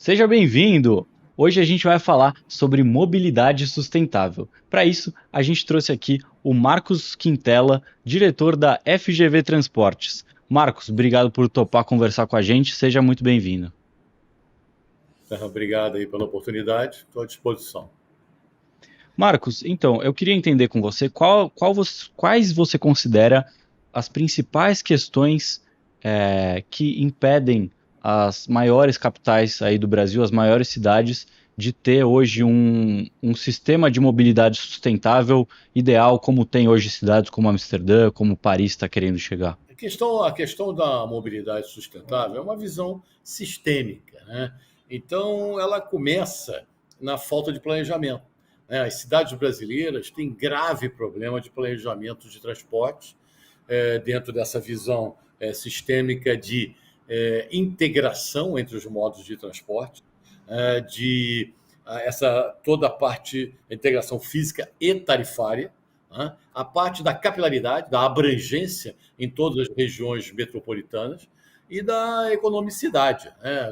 Seja bem-vindo! Hoje a gente vai falar sobre mobilidade sustentável. Para isso, a gente trouxe aqui o Marcos Quintela, diretor da FGV Transportes. Marcos, obrigado por topar conversar com a gente. Seja muito bem-vindo. Obrigado aí pela oportunidade, estou à disposição. Marcos, então, eu queria entender com você quais você considera as principais questões que impedem as maiores capitais aí do Brasil, as maiores cidades, de ter hoje um sistema de mobilidade sustentável ideal, como tem hoje cidades como Amsterdã, como Paris está querendo chegar. A questão da mobilidade sustentável é uma visão sistêmica, né? Então, ela começa na falta de planejamento, né? As cidades brasileiras têm grave problema de planejamento de transporte, dentro dessa visão sistêmica de integração entre os modos de transporte, de essa toda a parte da integração física e tarifária, né? A parte da capilaridade, da abrangência em todas as regiões metropolitanas e da economicidade, né?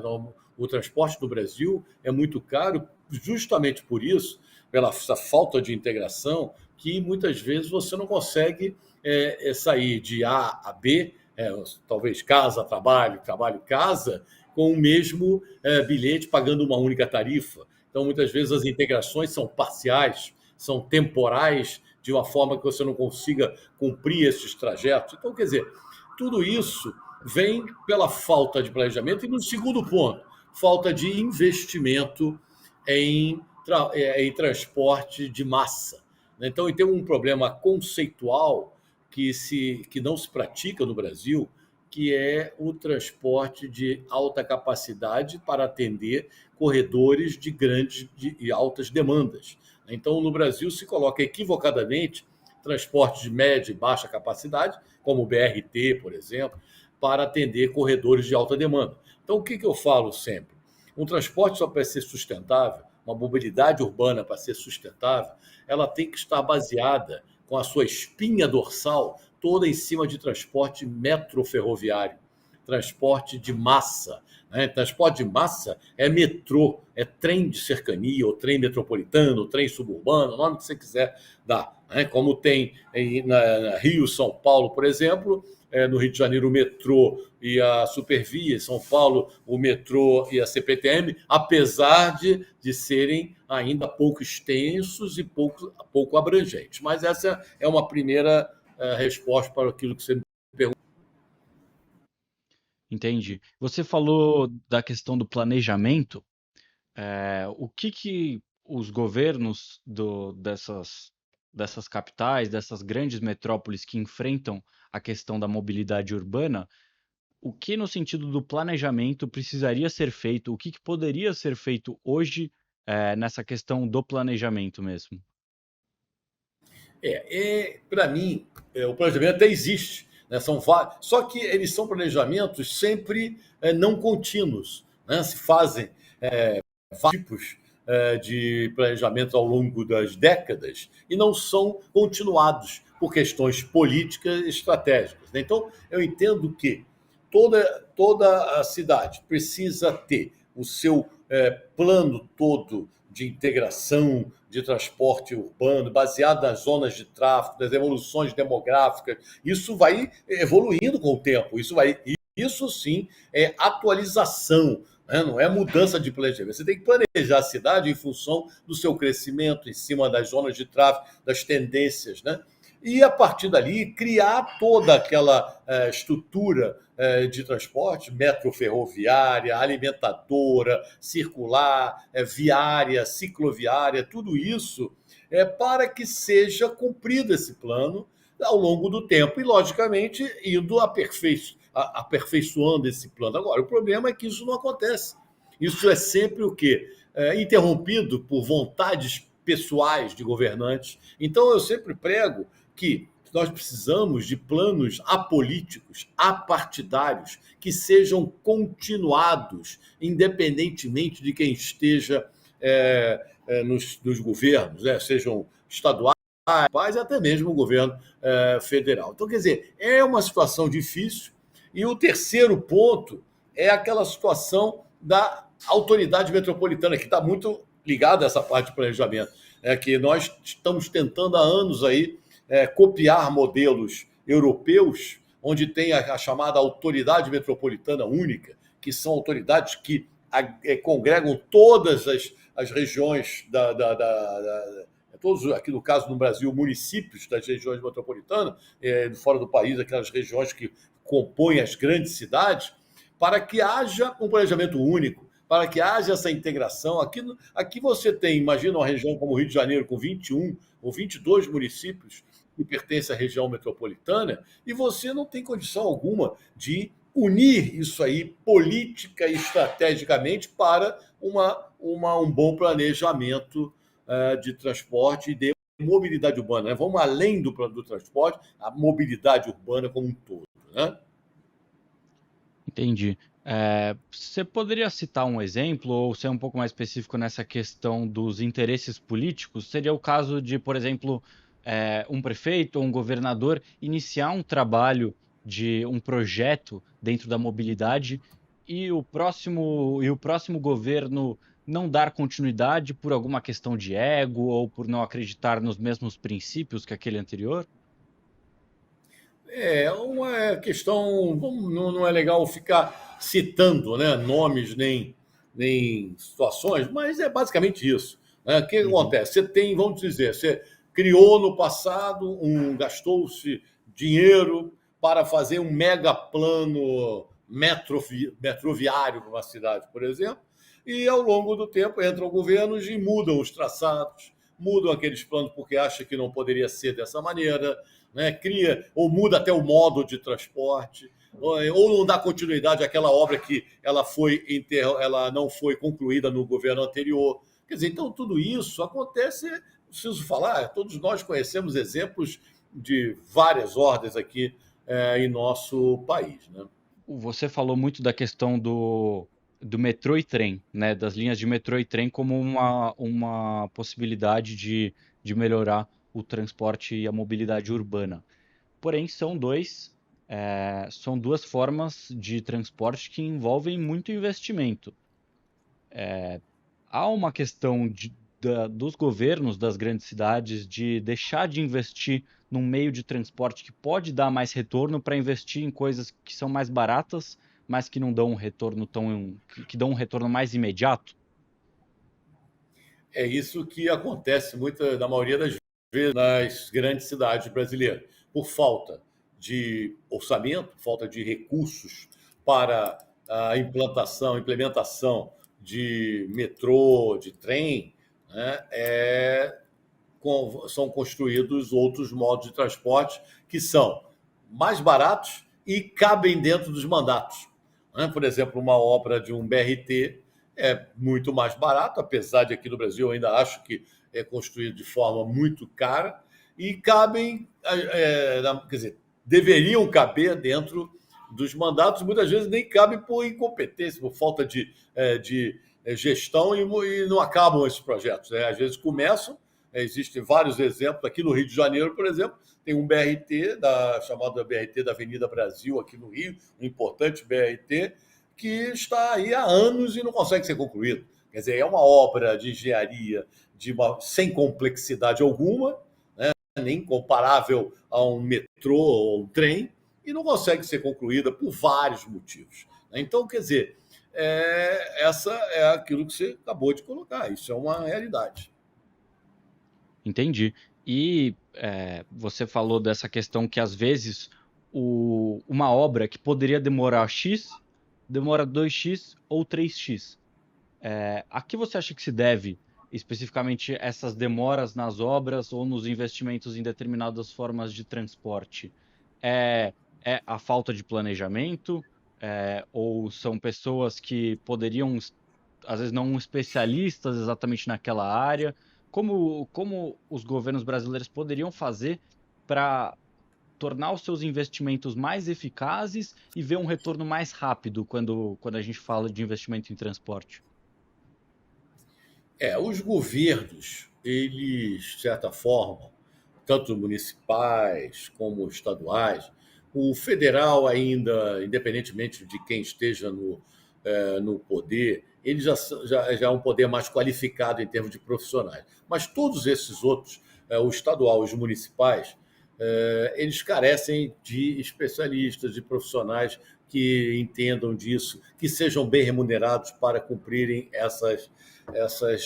O transporte do Brasil é muito caro justamente por isso, pela essa falta de integração, que muitas vezes você não consegue sair de A a B, talvez casa, trabalho, trabalho, casa, com o mesmo bilhete, pagando uma única tarifa. Então, muitas vezes, as integrações são parciais, são temporais, de uma forma que você não consiga cumprir esses trajetos. Então, quer dizer, tudo isso vem pela falta de planejamento. E, no segundo ponto, falta de investimento em transporte de massa. Então, e tem um problema conceitual que não se pratica no Brasil, que é o transporte de alta capacidade para atender corredores de grandes e altas demandas. Então, no Brasil, se coloca equivocadamente transporte de média e baixa capacidade, como o BRT, por exemplo, para atender corredores de alta demanda. Então, o que eu falo sempre? Um transporte só para ser sustentável, uma mobilidade urbana para ser sustentável, ela tem que estar baseada com a sua espinha dorsal toda em cima de transporte metroferroviário, transporte de massa. Né? Transporte de massa é metrô, é trem de cercania, ou trem metropolitano, ou trem suburbano, o nome que você quiser dar. Né? Como tem na Rio, São Paulo, por exemplo, no Rio de Janeiro o metrô e a Supervia, em São Paulo o metrô e a CPTM, apesar de serem ainda pouco extensos e pouco abrangentes. Mas essa é uma primeira resposta para aquilo que você me perguntou. Entendi. Você falou da questão do planejamento. O que que os governos dessas capitais, dessas grandes metrópoles que enfrentam a questão da mobilidade urbana, o que no sentido do planejamento precisaria ser feito, o que que poderia ser feito hoje, nessa questão do planejamento mesmo? Para mim, o planejamento até existe, né? São vários, só que eles são planejamentos sempre não contínuos, né? Se fazem vários tipos de planejamento ao longo das décadas e não são continuados por questões políticas e estratégicas, né? Então, eu entendo que toda a cidade precisa ter o seu plano todo de integração de transporte urbano, baseado nas zonas de tráfego, das evoluções demográficas. Isso vai evoluindo com o tempo. Isso sim é atualização, né? Não é mudança de planejamento. Você tem que planejar a cidade em função do seu crescimento, em cima das zonas de tráfego, das tendências, né? E a partir dali criar toda aquela estrutura de transporte, metroferroviária, alimentadora, circular, viária, cicloviária, tudo isso para que seja cumprido esse plano ao longo do tempo e, logicamente, indo aperfeiçoando esse plano. Agora, o problema é que isso não acontece. Isso é sempre o quê? Interrompido por vontades pessoais de governantes. Então, eu sempre prego que nós precisamos de planos apolíticos, apartidários, que sejam continuados, independentemente de quem esteja nos governos, né? Sejam estaduais, até mesmo o governo federal. Então, quer dizer, é uma situação difícil. E o terceiro ponto é aquela situação da autoridade metropolitana, que está muito ligada a essa parte de planejamento, que nós estamos tentando há anos aí copiar modelos europeus, onde tem a chamada autoridade metropolitana única, que são autoridades que congregam todas as regiões todos, aqui no caso no Brasil, municípios das regiões metropolitanas, fora do país, aquelas regiões que compõem as grandes cidades, para que haja um planejamento único, para que haja essa integração. Aqui você tem, imagina uma região como o Rio de Janeiro, com 21 ou 22 municípios que pertencem à região metropolitana, e você não tem condição alguma de unir isso aí política e estrategicamente para um bom planejamento de transporte e de mobilidade urbana. Né? Vamos além do transporte, a mobilidade urbana como um todo. Né? Entendi. Você poderia citar um exemplo ou ser um pouco mais específico nessa questão dos interesses políticos? Seria o caso de, por exemplo, um prefeito ou um governador iniciar um trabalho de um projeto dentro da mobilidade e o próximo governo não dar continuidade por alguma questão de ego ou por não acreditar nos mesmos princípios que aquele anterior? É uma questão, não é legal ficar citando, né, nomes nem situações, mas é basicamente isso. Né? O que Uhum. acontece? Você tem, vamos dizer, você criou no passado, gastou-se dinheiro para fazer um mega plano metroviário para uma cidade, por exemplo, e ao longo do tempo entram governos e mudam os traçados, mudam aqueles planos porque acham que não poderia ser dessa maneira, né? Cria ou muda até o modo de transporte, ou não dá continuidade àquela obra que ela não foi concluída no governo anterior. Quer dizer, então tudo isso acontece, preciso falar, todos nós conhecemos exemplos de várias ordens aqui em nosso país. Né? Você falou muito da questão do metrô e trem, né? Das linhas de metrô e trem como uma possibilidade de melhorar o transporte e a mobilidade urbana. Porém, são duas formas de transporte que envolvem muito investimento. Há uma questão dos governos das grandes cidades de deixar de investir num meio de transporte que pode dar mais retorno para investir em coisas que são mais baratas, mas que não dão um retorno que dão um retorno mais imediato. É isso que acontece na maioria das vezes nas grandes cidades brasileiras, por falta de orçamento, falta de recursos para a implementação de metrô, de trem, né? São construídos outros modos de transporte que são mais baratos e cabem dentro dos mandatos. Né? Por exemplo, uma obra de um BRT é muito mais barato, apesar de aqui no Brasil eu ainda acho que é construído de forma muito cara, e cabem, quer dizer, deveriam caber dentro dos mandatos, muitas vezes nem cabem por incompetência, por falta de gestão, e não acabam esses projetos. Né? Às vezes começam, existem vários exemplos, aqui no Rio de Janeiro, por exemplo, tem um BRT, chamado BRT da Avenida Brasil, aqui no Rio, um importante BRT, que está aí há anos e não consegue ser concluído. Quer dizer, é uma obra de engenharia sem complexidade alguma, né? Nem comparável a um metrô ou um trem, e não consegue ser concluída por vários motivos. Então, quer dizer, essa é aquilo que você acabou de colocar, isso é uma realidade. Entendi. E você falou dessa questão que às vezes uma obra que poderia demorar X, demora 2x ou 3x. A que você acha que se deve especificamente essas demoras nas obras ou nos investimentos em determinadas formas de transporte? É, é a falta de planejamento? Ou são pessoas que poderiam, às vezes, não especialistas exatamente naquela área? Como os governos brasileiros poderiam fazer para tornar os seus investimentos mais eficazes e ver um retorno mais rápido quando a gente fala de investimento em transporte? Os governos, eles, de certa forma, tanto municipais como estaduais, o federal ainda, independentemente de quem esteja no poder, ele já é um poder mais qualificado em termos de profissionais. Mas todos esses outros, o estadual, os municipais, eles carecem de especialistas, de profissionais que entendam disso, que sejam bem remunerados para cumprirem essas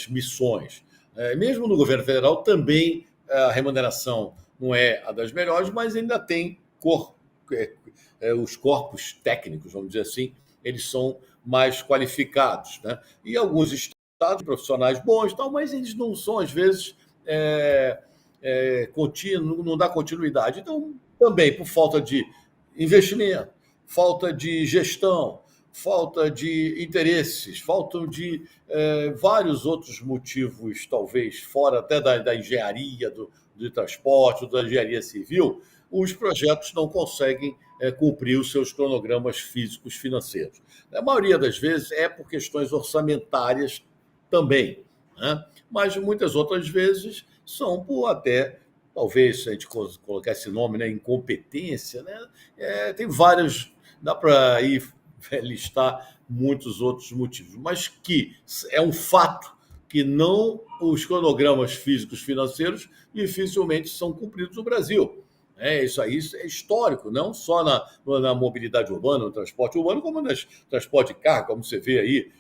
missões. Mesmo no governo federal, também a remuneração não é a das melhores, mas ainda tem os corpos técnicos, vamos dizer assim, eles são mais qualificados. Né? E alguns estados, profissionais bons, tal, mas eles não são, às vezes, não dá continuidade. Então, também por falta de investimento, falta de gestão, falta de interesses, faltam de vários outros motivos, talvez, fora até da engenharia, do transporte, da engenharia civil, os projetos não conseguem cumprir os seus cronogramas físicos financeiros. A maioria das vezes é por questões orçamentárias também, né? Mas muitas outras vezes são por até, talvez, se a gente colocar esse nome, né, incompetência, né? Tem vários, dá para ir listar muitos outros motivos, mas que é um fato que não os cronogramas físicos financeiros dificilmente são cumpridos no Brasil. Isso aí é histórico, não só na mobilidade urbana, no transporte urbano, como no transporte de carro, como você vê aí,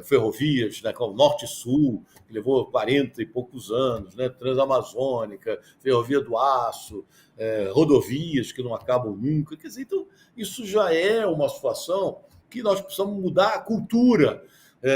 ferrovias, né, como Norte e Sul, que levou 40 e poucos anos, né, Transamazônica, Ferrovia do Aço, rodovias que não acabam nunca. Quer dizer, então, isso já é uma situação que nós precisamos mudar a cultura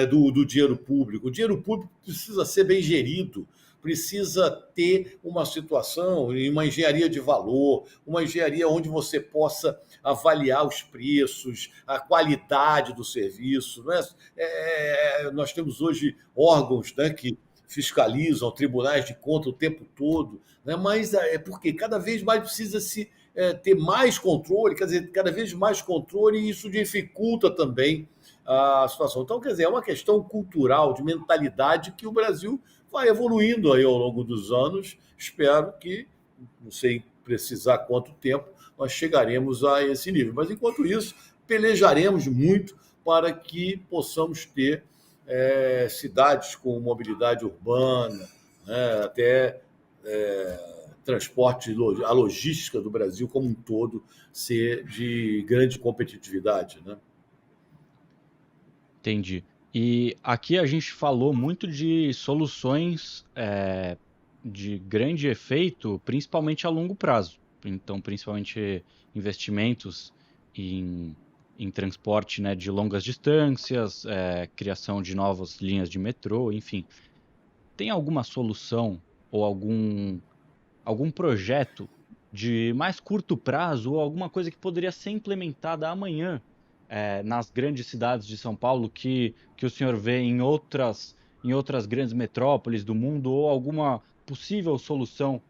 do dinheiro público. O dinheiro público precisa ser bem gerido, precisa ter uma situação, uma engenharia de valor, uma engenharia onde você possa avaliar os preços, a qualidade do serviço. Não é? Nós temos hoje órgãos, né, que fiscalizam, tribunais de conta o tempo todo, né? Mas é porque cada vez mais precisa se ter mais controle, quer dizer, cada vez mais controle, e isso dificulta também a situação. Então, quer dizer, é uma questão cultural, de mentalidade, que o Brasil vai evoluindo aí ao longo dos anos. Espero que, não sei precisar quanto tempo, nós chegaremos a esse nível. Mas, enquanto isso, pelejaremos muito para que possamos ter cidades com mobilidade urbana, né, até transporte, a logística do Brasil como um todo ser de grande competitividade, né? Entendi. E aqui a gente falou muito de soluções de grande efeito, principalmente a longo prazo. Então, principalmente investimentos em, em transporte, né, de longas distâncias, criação de novas linhas de metrô, enfim. Tem alguma solução ou algum projeto de mais curto prazo ou alguma coisa que poderia ser implementada amanhã nas grandes cidades de São Paulo que o senhor vê em outras grandes metrópoles do mundo, ou alguma possível solução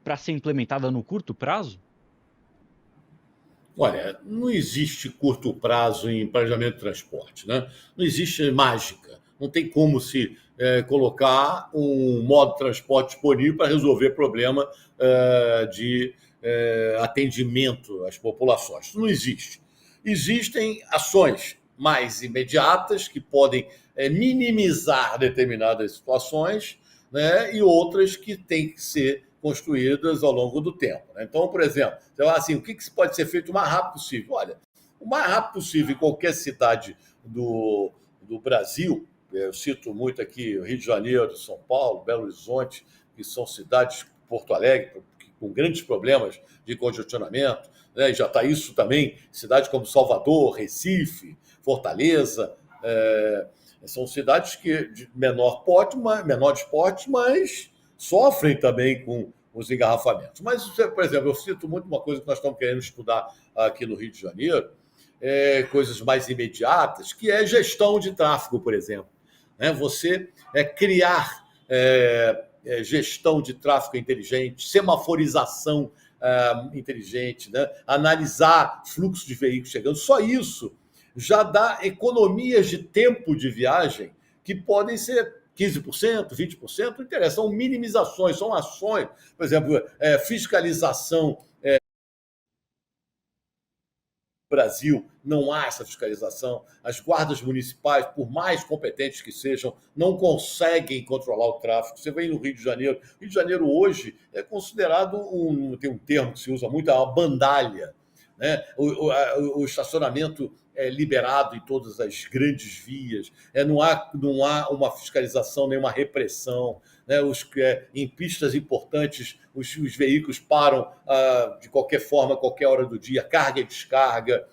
para ser implementada no curto prazo? Olha, não existe curto prazo em planejamento de transporte, né? Não existe mágica. Não tem como se colocar um modo de transporte disponível para resolver problema de atendimento às populações. Isso não existe. Existem ações mais imediatas que podem minimizar determinadas situações, né? E outras que têm que ser construídas ao longo do tempo. Né? Então, por exemplo, você fala assim, o que pode ser feito o mais rápido possível? Olha, o mais rápido possível em qualquer cidade do Brasil, eu cito muito aqui Rio de Janeiro, São Paulo, Belo Horizonte, que são cidades, Porto Alegre, com grandes problemas de congestionamento, né? E já está isso também, cidades como Salvador, Recife, Fortaleza, são cidades que de menores porte, mas sofrem também com os engarrafamentos. Mas, por exemplo, eu cito muito uma coisa que nós estamos querendo estudar aqui no Rio de Janeiro, coisas mais imediatas, que é gestão de tráfego, por exemplo. Né? Você criar gestão de tráfego inteligente, semaforização inteligente, né? Analisar fluxo de veículos chegando, só isso já dá economias de tempo de viagem que podem ser 15%, 20%, não interessa, são minimizações, são ações, por exemplo, fiscalização Brasil não há essa fiscalização. As guardas municipais, por mais competentes que sejam, não conseguem controlar o tráfego. Você vem no Rio de Janeiro. O Rio de Janeiro hoje é considerado tem um termo que se usa muito, é uma bandalha, né? O estacionamento é liberado em todas as grandes vias, não há uma fiscalização, nenhuma repressão, né? Em pistas importantes, os veículos param de qualquer forma, qualquer hora do dia, carga e descarga,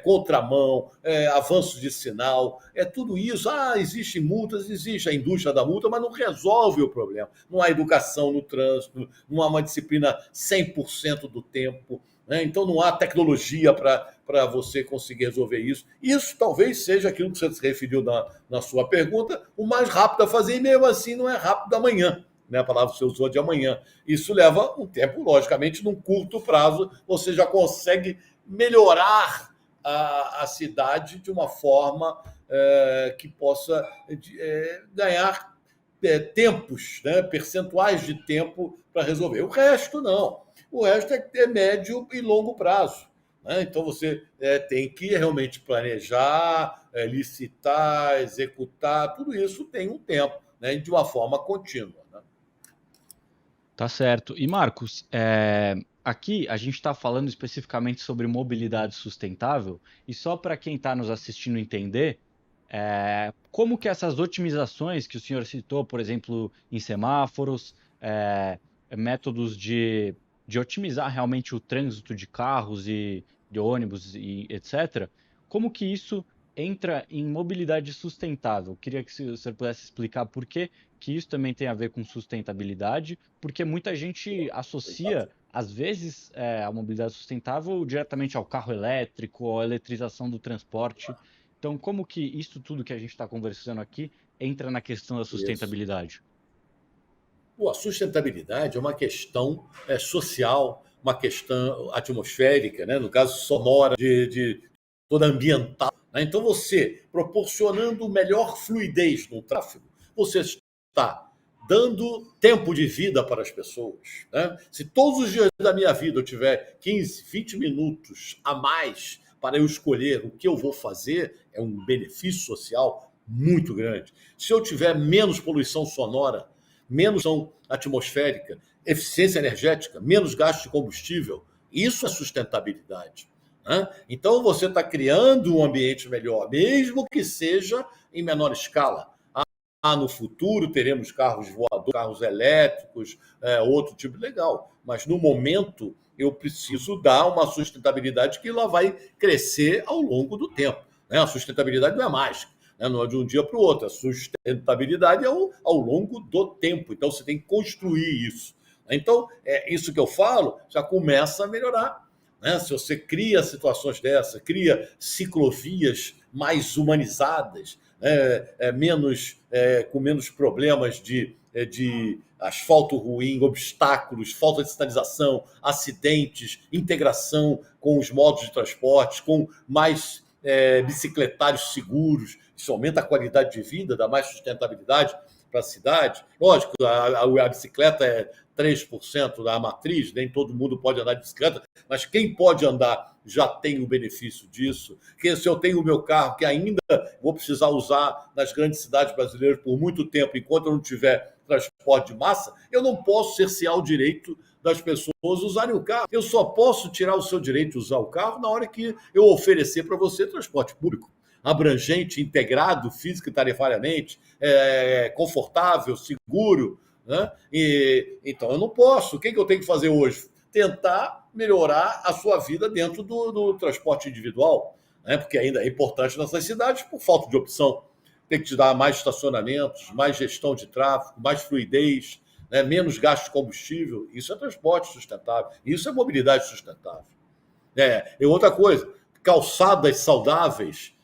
contramão, avanço de sinal, tudo isso. Existem multas, existe a indústria da multa, mas não resolve o problema. Não há educação no trânsito, não há uma disciplina 100% do tempo, né? Então não há tecnologia para você conseguir resolver isso. Isso talvez seja aquilo que você se referiu na sua pergunta, o mais rápido a fazer, e mesmo assim não é rápido amanhã, né? A palavra que você usou de amanhã. Isso leva um tempo, logicamente, num curto prazo, você já consegue melhorar a cidade de uma forma que possa ganhar tempos, né? Percentuais de tempo para resolver. O resto, não. O resto é médio e longo prazo, né? Então, você tem que realmente planejar, licitar, executar, tudo isso tem um tempo, né? De uma forma contínua, né? Tá certo. E Marcos, aqui a gente está falando especificamente sobre mobilidade sustentável, e só para quem está nos assistindo entender, como que essas otimizações que o senhor citou, por exemplo, em semáforos, métodos de otimizar realmente o trânsito de carros e de ônibus e etc., como que isso entra em mobilidade sustentável? Queria que o senhor pudesse explicar por que isso também tem a ver com sustentabilidade, porque muita gente associa, às vezes, a mobilidade sustentável diretamente ao carro elétrico, à eletrização do transporte. Então, como que isso tudo que a gente está conversando aqui entra na questão da Isso. sustentabilidade? A sustentabilidade é uma questão social, uma questão atmosférica, né? No caso sonora, de toda ambiental, né? Então, você proporcionando melhor fluidez no tráfego, você está dando tempo de vida para as pessoas, né? Se todos os dias da minha vida eu tiver 15, 20 minutos a mais para eu escolher o que eu vou fazer, é um benefício social muito grande. Se eu tiver menos poluição sonora, menos atmosférica, eficiência energética, menos gasto de combustível, isso é sustentabilidade, né? Então, você está criando um ambiente melhor, mesmo que seja em menor escala. No futuro teremos carros voadores, carros elétricos, outro tipo legal. Mas no momento eu preciso dar uma sustentabilidade que ela vai crescer ao longo do tempo, né? A sustentabilidade não é mágica, né? Não é de um dia para o outro. A sustentabilidade é ao longo do tempo. Então você tem que construir isso. Então, isso que eu falo já começa a melhorar, né? Se você cria situações dessa, cria ciclovias mais humanizadas, com menos problemas de asfalto ruim, obstáculos, falta de sinalização, acidentes, integração com os modos de transporte, com mais bicicletários seguros. Isso aumenta a qualidade de vida, dá mais sustentabilidade para a cidade. Lógico, a bicicleta é 3% da matriz, nem todo mundo pode andar de bicicleta, mas quem pode andar já tem o benefício disso. Que se eu tenho o meu carro, que ainda vou precisar usar nas grandes cidades brasileiras por muito tempo, enquanto eu não tiver transporte de massa, eu não posso cercear o direito das pessoas usarem o carro. Eu só posso tirar o seu direito de usar o carro na hora que eu oferecer para você transporte público abrangente, integrado, físico e tarifariamente, confortável, seguro, né? Então eu não posso. O que eu tenho que fazer hoje? Tentar melhorar a sua vida dentro do transporte individual, né? Porque ainda é importante nessas cidades por falta de opção. Tem que te dar mais estacionamentos, mais gestão de tráfego, mais fluidez, né? Menos gasto de combustível. Isso é transporte sustentável. Isso é mobilidade sustentável. E outra coisa, calçadas saudáveis,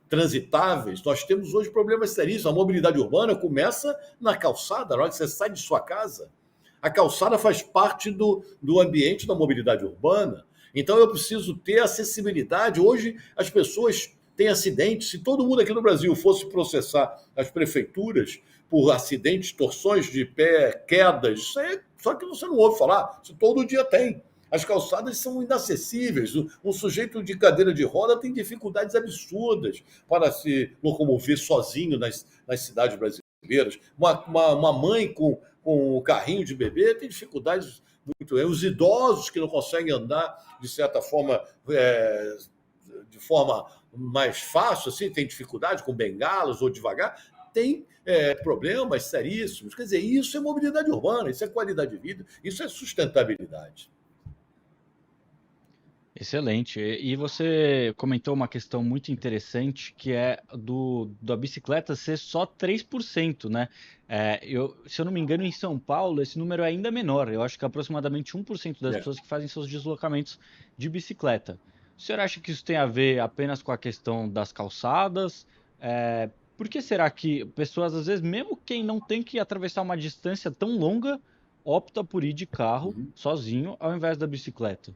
transitáveis. Nós temos hoje problemas seríssimos. A mobilidade urbana começa na calçada, na hora que você sai de sua casa. A calçada faz parte do ambiente da mobilidade urbana. Então, eu preciso ter acessibilidade. Hoje, as pessoas têm acidentes. Se todo mundo aqui no Brasil fosse processar as prefeituras por acidentes, torções de pé, quedas, só que você não ouve falar. Isso todo dia tem. As calçadas são inacessíveis. Um sujeito de cadeira de roda tem dificuldades absurdas para se locomover sozinho nas cidades brasileiras. Uma mãe com um carrinho de bebê tem dificuldades muito grandes. Os idosos que não conseguem andar, de certa forma, de forma mais fácil, assim, tem dificuldade com bengalas ou devagar, tem problemas seríssimos. Quer dizer, isso é mobilidade urbana, isso é qualidade de vida, isso é sustentabilidade. Excelente. E você comentou uma questão muito interessante, que é da bicicleta ser só 3%, né? Se eu não me engano, em São Paulo, esse número é ainda menor. Eu acho que é aproximadamente 1% das É. pessoas que fazem seus deslocamentos de bicicleta. O senhor acha que isso tem a ver apenas com a questão das calçadas? Por que será que pessoas, às vezes, mesmo quem não tem que atravessar uma distância tão longa, opta por ir de carro Uhum. sozinho ao invés da bicicleta?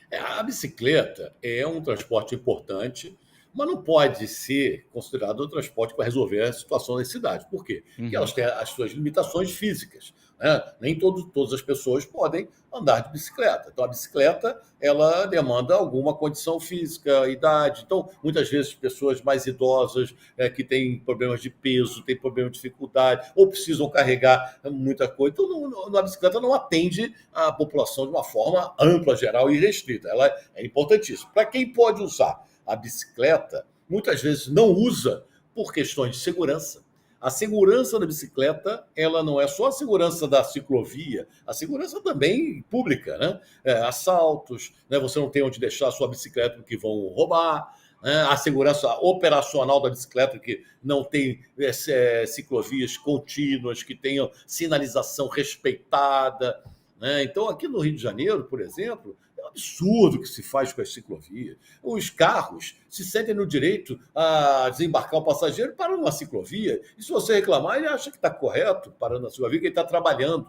A bicicleta é um transporte importante, mas não pode ser considerado um transporte para resolver a situação das cidades. Por quê? Porque elas Uhum. têm as suas limitações físicas. Né? Nem todas as pessoas podem andar de bicicleta. Então, a bicicleta ela demanda alguma condição física, idade. Então, muitas vezes, pessoas mais idosas que têm problemas de peso, têm problemas de dificuldade, ou precisam carregar muita coisa. Então, a bicicleta não atende a população de uma forma ampla, geral e restrita. Ela é importantíssima. Para quem pode usar a bicicleta, muitas vezes não usa por questões de segurança. A segurança da bicicleta, ela não é só a segurança da ciclovia, a segurança também pública, né? Assaltos, né? Você não tem onde deixar a sua bicicleta porque vão roubar, né? A segurança operacional da bicicleta, que não tem ciclovias contínuas, que tenham sinalização respeitada, né? Então, aqui no Rio de Janeiro, por exemplo, é um absurdo o que se faz com as ciclovias. Os carros se sentem no direito a desembarcar o passageiro parando numa ciclovia. E se você reclamar, ele acha que está correto parando na ciclovia, que ele está trabalhando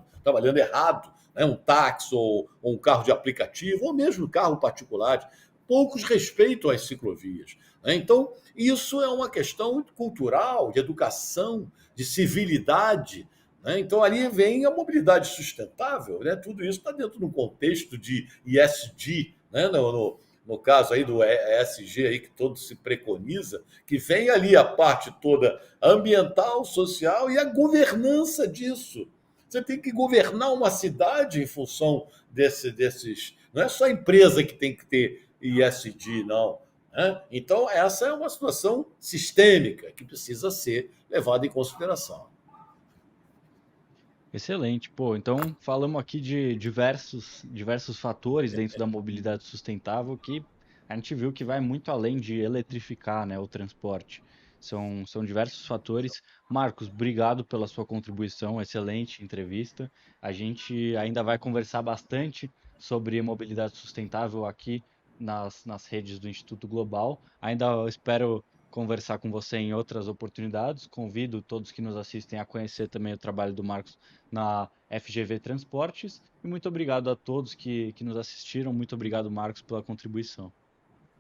errado. Né? Um táxi ou um carro de aplicativo, ou mesmo um carro particular. Poucos respeitam as ciclovias. Né? Então, isso é uma questão cultural, de educação, de civilidade. Né? Então, ali vem a mobilidade sustentável. Né? Tudo isso está dentro de um contexto de ESG, né? No caso aí do ESG aí que todo se preconiza, que vem ali a parte toda ambiental, social e a governança disso. Você tem que governar uma cidade em função desses. Não é só a empresa que tem que ter ESG, não. Né? Então, essa é uma situação sistêmica que precisa ser levada em consideração. Excelente. Pô, então falamos aqui de diversos fatores dentro da mobilidade sustentável que a gente viu que vai muito além de eletrificar, né, o transporte. São diversos fatores. Marcos, obrigado pela sua contribuição, excelente entrevista. A gente ainda vai conversar bastante sobre mobilidade sustentável aqui nas redes do Instituto Global. Ainda espero conversar com você em outras oportunidades. Convido todos que nos assistem a conhecer também o trabalho do Marcos na FGV Transportes. E muito obrigado a todos que nos assistiram. Muito obrigado, Marcos, pela contribuição.